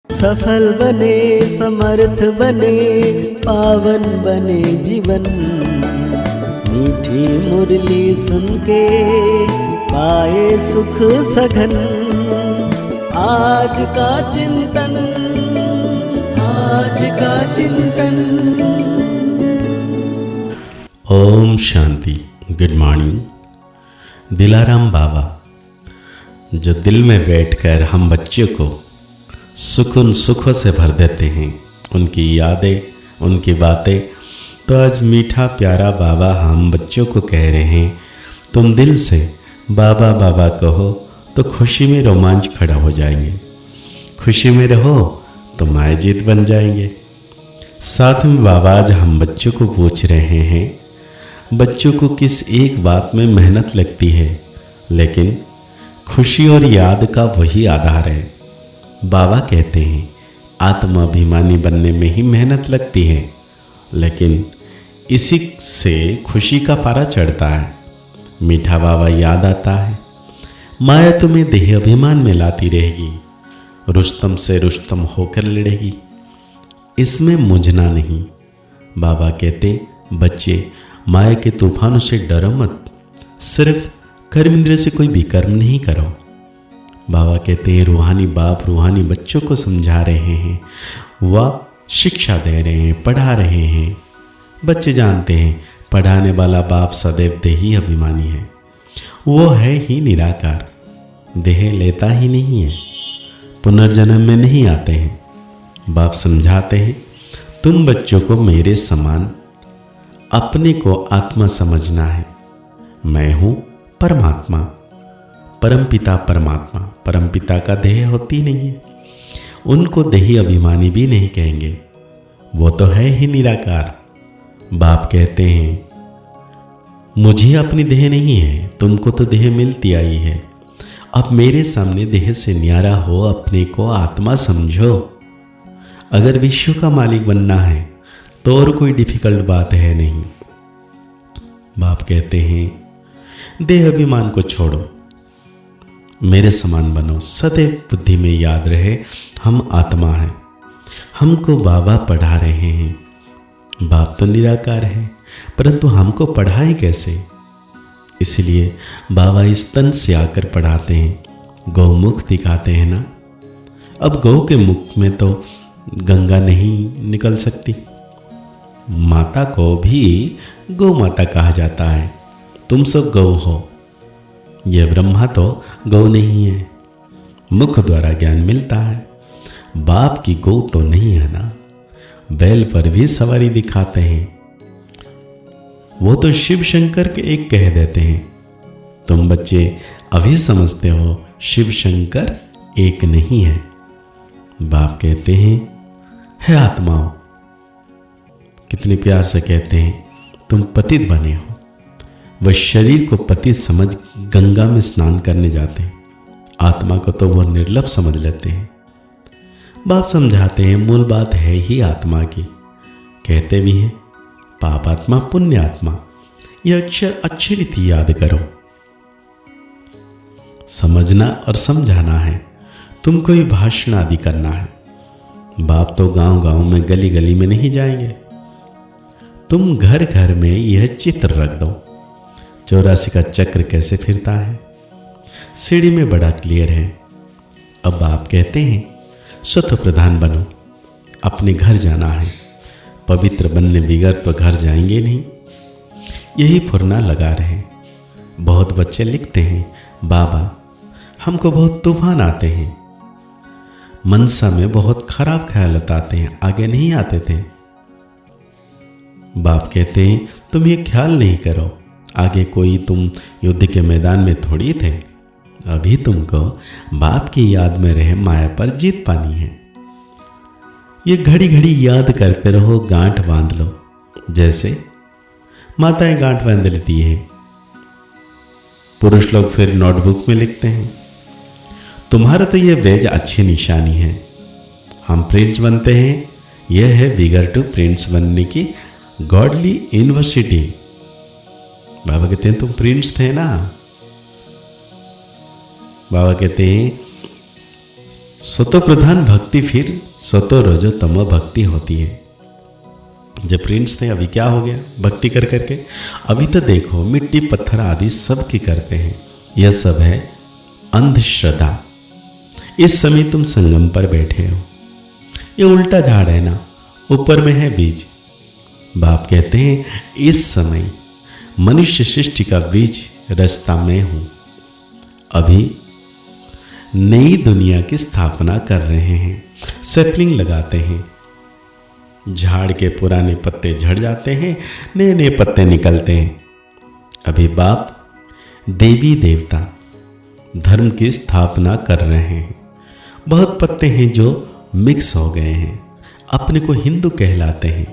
सफल बने, समर्थ बने, पावन बने जीवन। मीठी मुरली सुन के पाए सुख सघन। आज का चिंतन, आज का चिंतन। ओम शांति। Good morning. दिलाराम बाबा जो दिल में बैठकर हम बच्चों को सुखों से भर देते हैं, उनकी यादें, उनकी बातें। तो आज मीठा प्यारा बाबा हम बच्चों को कह रहे हैं, तुम दिल से बाबा बाबा कहो तो खुशी में रोमांच खड़ा हो जाएंगे। खुशी में रहो तो मायजीत बन जाएंगे। साथ में बाबा आज हम बच्चों को पूछ रहे हैं, बच्चों को किस एक बात में मेहनत लगती है, लेकिन खुशी और याद का वही आधार है। बाबा कहते हैं आत्माभिमानी बनने में ही मेहनत लगती है, लेकिन इसी से खुशी का पारा चढ़ता है। मीठा बाबा याद आता है, माया तुम्हें देह अभिमान में लाती रहेगी, रुस्तम से रुस्तम होकर लड़ेगी, इसमें मुझना नहीं। बाबा कहते बच्चे माया के तूफानों से डरो मत, सिर्फ कर्म इंद्रिय से कोई भी कर्म नहीं करो। बाबा कहते हैं रूहानी बाप रूहानी बच्चों को समझा रहे हैं, वह शिक्षा दे रहे हैं, पढ़ा रहे हैं। बच्चे जानते हैं पढ़ाने वाला बाप सदैव देही अभिमानी है, वो है ही निराकार, देह लेता ही नहीं है, पुनर्जन्म में नहीं आते हैं। बाप समझाते हैं तुम बच्चों को मेरे समान अपने को आत्मा समझना है। मैं हूँ परमात्मा, परमपिता परमात्मा। परमपिता का देह होती नहीं है, उनको देही अभिमानी भी नहीं कहेंगे, वो तो है ही निराकार। बाप कहते हैं मुझे अपनी देह नहीं है, तुमको तो देह मिलती आई है। अब मेरे सामने देह से न्यारा हो, अपने को आत्मा समझो। अगर विश्व का मालिक बनना है तो और कोई डिफिकल्ट बात है नहीं। बाप कहते हैं देह अभिमान को छोड़ो, मेरे समान बनो। सदैव बुद्धि में याद रहे हम आत्मा हैं। हमको बाबा पढ़ा रहे हैं, बाप तो निराकार है, परंतु हमको पढ़ाए कैसे? इसलिए बाबा इस तन से आकर पढ़ाते हैं, गौमुख दिखाते हैं ना। अब गौ के मुख में तो गंगा नहीं निकल सकती, माता को भी गौ माता कहा जाता है। तुम सब गौ हो, यह ब्रह्मा तो गौ नहीं है, मुख द्वारा ज्ञान मिलता है। बाप की गौ तो नहीं है ना, बैल पर भी सवारी दिखाते हैं, वो तो शिव शंकर के एक कह देते हैं। तुम बच्चे अभी समझते हो शिव शंकर एक नहीं है। बाप कहते हैं है आत्माओं, कितने प्यार से कहते हैं तुम पतित बने हो। वह शरीर को पतित समझ गंगा में स्नान करने जाते हैं, आत्मा को तो वह निर्लभ समझ लेते हैं। बाप समझाते हैं मूल बात है ही आत्मा की। कहते भी हैं पाप आत्मा पुण्य आत्मा, यह अक्षर अच्छी रीति याद करो। समझना और समझाना है, तुम कोई भाषण आदि करना है। बाप तो गांव गांव में गली गली में नहीं जाएंगे, तुम घर घर में यह चित्र रख दो। 84 का चक्र कैसे फिरता है, सीढ़ी में बड़ा क्लियर है। अब आप कहते हैं स्वतः प्रधान बनो, अपने घर जाना है। पवित्र बनने बिगड़ तो घर जाएंगे नहीं, यही फुरना लगा रहे। बहुत बच्चे लिखते हैं बाबा हमको बहुत तूफान आते हैं, मनसा में बहुत खराब ख्याल आते हैं, आगे नहीं आते थे। बाप कहते हैं तुम ये ख्याल नहीं करो, आगे कोई तुम युद्ध के मैदान में थोड़ी थे, अभी तुमको बाप की याद में रहे माया पर जीत पानी है। ये घड़ी घड़ी याद करते रहो, गांठ बांध लो। जैसे माताएं गांठ बांध लेती है, पुरुष लोग फिर नोटबुक में लिखते हैं। तुम्हारा तो ये वेज अच्छी निशानी है, हम प्रिंस बनते हैं, यह है बिगर टू प्रिंस बनने की गॉडली यूनिवर्सिटी। बाबा कहते हैं तुम प्रिंस थे ना। बाबा कहते हैं सतो प्रधान भक्ति फिर सतो रजो तमो भक्ति होती है। जब प्रिंस थे अभी क्या हो गया भक्ति कर करके, अभी तो देखो मिट्टी पत्थर आदि सब की करते हैं। यह सब है अंधश्रद्धा। इस समय तुम संगम पर बैठे हो, ये उल्टा झाड़ है ना, ऊपर में है बीज। बाप कहते हैं इस समय मनुष्य सृष्टि का बीज रास्ता में हूं। अभी नई दुनिया की स्थापना कर रहे हैं, सैपलिंग लगाते हैं। झाड़ के पुराने पत्ते झड़ जाते हैं, नए नए पत्ते निकलते हैं। अभी बाप देवी देवता धर्म की स्थापना कर रहे हैं। बहुत पत्ते हैं जो मिक्स हो गए हैं, अपने को हिंदू कहलाते हैं।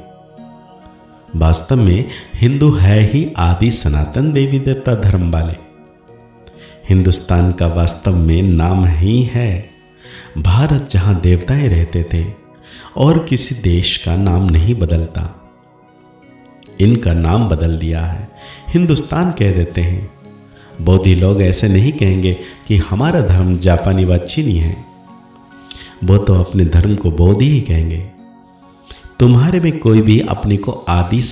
वास्तव में हिंदू है ही आदि सनातन देवी देवता धर्म वाले। हिंदुस्तान का वास्तव में नाम ही है भारत, जहां देवताएं रहते थे, और किसी देश का नाम नहीं बदलता। इनका नाम बदल दिया है, हिंदुस्तान कह देते हैं। बौद्धि लोग ऐसे नहीं कहेंगे कि हमारा धर्म जापानी व चीनी है, वो तो अपने धर्म को बौद्धि ही कहेंगे। तुम्हारे में कोई भी अपने को आदि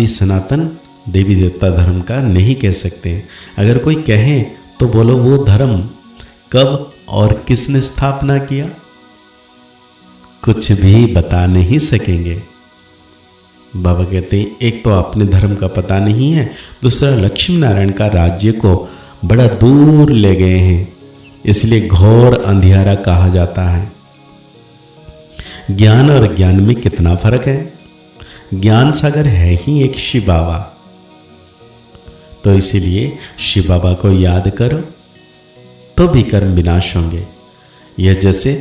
सनातन देवी देवता धर्म का नहीं कह सकते। अगर कोई कहे तो बोलो वो धर्म कब और किसने स्थापना किया, कुछ भी बता नहीं सकेंगे। बाबा कहते हैं एक तो अपने धर्म का पता नहीं है, दूसरा लक्ष्मी नारायण का राज्य को बड़ा दूर ले गए हैं, इसलिए घोर अंधियारा कहा जाता है। ज्ञान और ज्ञान में कितना फर्क है। ज्ञान सागर है ही एक शिव बाबा, तो इसीलिए शिव बाबा को याद करो तो भी कर्म विनाश होंगे। यह जैसे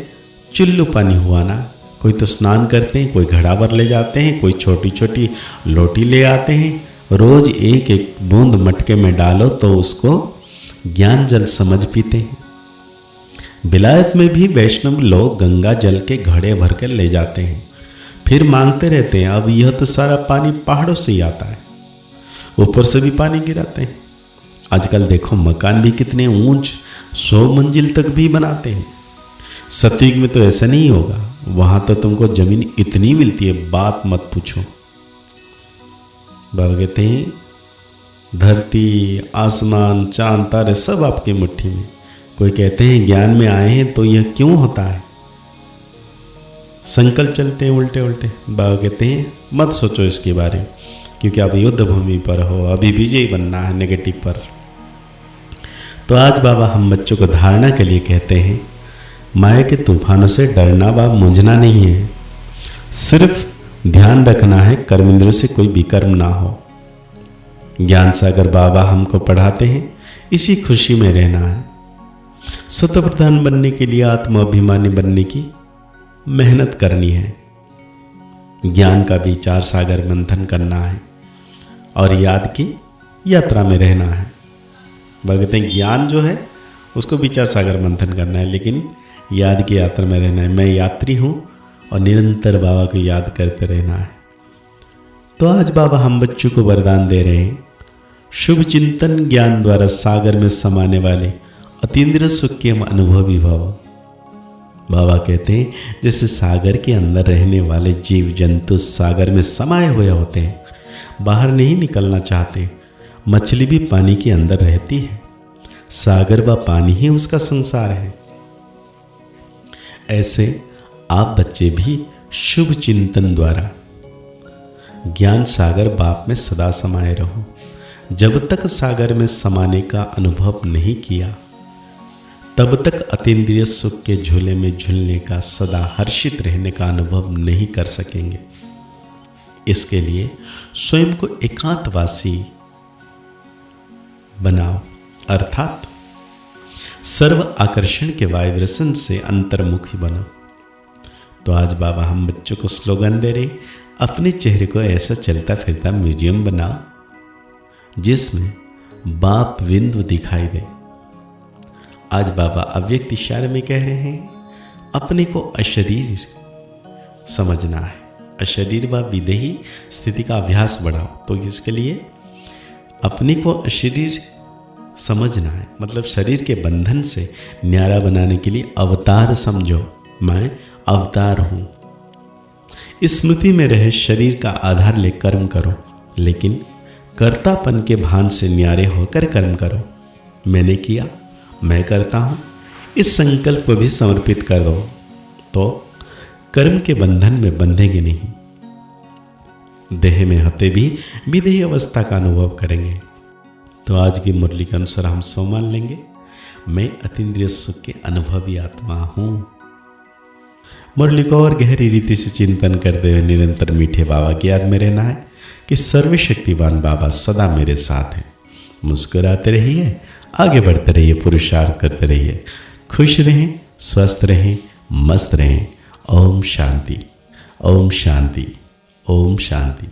चुल्लू पानी हुआ ना, कोई तो स्नान करते हैं, कोई घड़ा भर ले जाते हैं, कोई छोटी छोटी लोटी ले आते हैं। रोज एक एक बूंद मटके में डालो तो उसको ज्ञान जल समझ पीते हैं। विलायत में भी वैष्णव लोग गंगा जल के घड़े भर कर ले जाते हैं, फिर मांगते रहते हैं। अब यह तो सारा पानी पहाड़ों से ही आता है, ऊपर से भी पानी गिराते हैं। आजकल देखो मकान भी कितने ऊंच 100 मंजिल तक भी बनाते हैं। सतयुग में तो ऐसा नहीं होगा, वहां तो तुमको जमीन इतनी मिलती है बात मत पूछो। बाबा कहते हैं धरती आसमान चांद तारे सब आपकी मुट्ठी में। कोई कहते हैं ज्ञान में आए हैं तो यह क्यों होता है, संकल्प चलते हैं उल्टे उल्टे। बाबा कहते हैं मत सोचो इसके बारे में, क्योंकि आप युद्ध भूमि पर हो, अभी विजयी बनना है नेगेटिव पर। तो आज बाबा हम बच्चों को धारणा के लिए कहते हैं माया के तूफानों से डरना व मूंझना नहीं है, सिर्फ ध्यान रखना है कर्मेंद्र से कोई विकर्म ना हो। ज्ञान सागर बाबा हमको पढ़ाते हैं, इसी खुशी में रहना है। सत्य प्रधान बनने के लिए आत्माभिमानी बनने की मेहनत करनी है। ज्ञान का विचार सागर मंथन करना है और याद की यात्रा में रहना है। भगते ज्ञान जो है उसको विचार सागर मंथन करना है, लेकिन याद की यात्रा में रहना है। मैं यात्री हूँ और निरंतर बाबा को याद करते रहना है। तो आज बाबा हम बच्चों को वरदान दे रहे हैं, शुभ चिंतन ज्ञान द्वारा सागर में समाने वाले अतीन्द्रिय सुख के हम अनुभवी भव। बाबा कहते हैं जैसे सागर के अंदर रहने वाले जीव जंतु सागर में समाये हुए होते हैं, बाहर नहीं निकलना चाहते। मछली भी पानी के अंदर रहती है, सागर व पानी ही उसका संसार है। ऐसे आप बच्चे भी शुभ चिंतन द्वारा ज्ञान सागर बाप में सदा समाये रहो। जब तक सागर में समाने का अनुभव नहीं किया तब तक अतीन्द्रिय सुख के झूले में झूलने का, सदा हर्षित रहने का अनुभव नहीं कर सकेंगे। इसके लिए स्वयं को एकांतवासी बनाओ, अर्थात सर्व आकर्षण के वाइब्रेशन से अंतर्मुखी बनो। तो आज बाबा हम बच्चों को स्लोगन दे रहे, अपने चेहरे को ऐसा चलता फिरता म्यूजियम बनाओ जिसमें बाप बिंदु दिखाई दे। आज बाबा अव्यक्त इशारे में कह रहे हैं अपने को अशरीर समझना है, अशरीर व विदेही स्थिति का अभ्यास बढ़ाओ। तो इसके लिए अपने को अशरीर समझना है, मतलब शरीर के बंधन से न्यारा बनाने के लिए अवतार समझो, मैं अवतार हूं। स्मृति में रहे शरीर का आधार ले कर्म करो, लेकिन कर्तापन के भान से न्यारे होकर कर्म करो। मैंने किया, मैं करता हूं, इस संकल्प को भी समर्पित कर दो तो कर्म के बंधन में बंधेंगे नहीं। देह में हते भी विदेही अवस्था का अनुभव करेंगे। तो आज की मुरली के अनुसार हम सो मान लेंगे, मैं अतीन्द्रिय सुख के अनुभवी आत्मा हूं। मुरली को और गहरी रीति से चिंतन करते हुए निरंतर मीठे बाबा की याद में रहना है कि सर्वशक्तिवान बाबा सदा मेरे साथ हैं। मुस्कुराते रहिए, आगे बढ़ते रहिए, पुरुषार्थ करते रहिए, खुश रहें, स्वस्थ रहें, मस्त रहें। ओम शांति, ओम शांति, ओम शांति।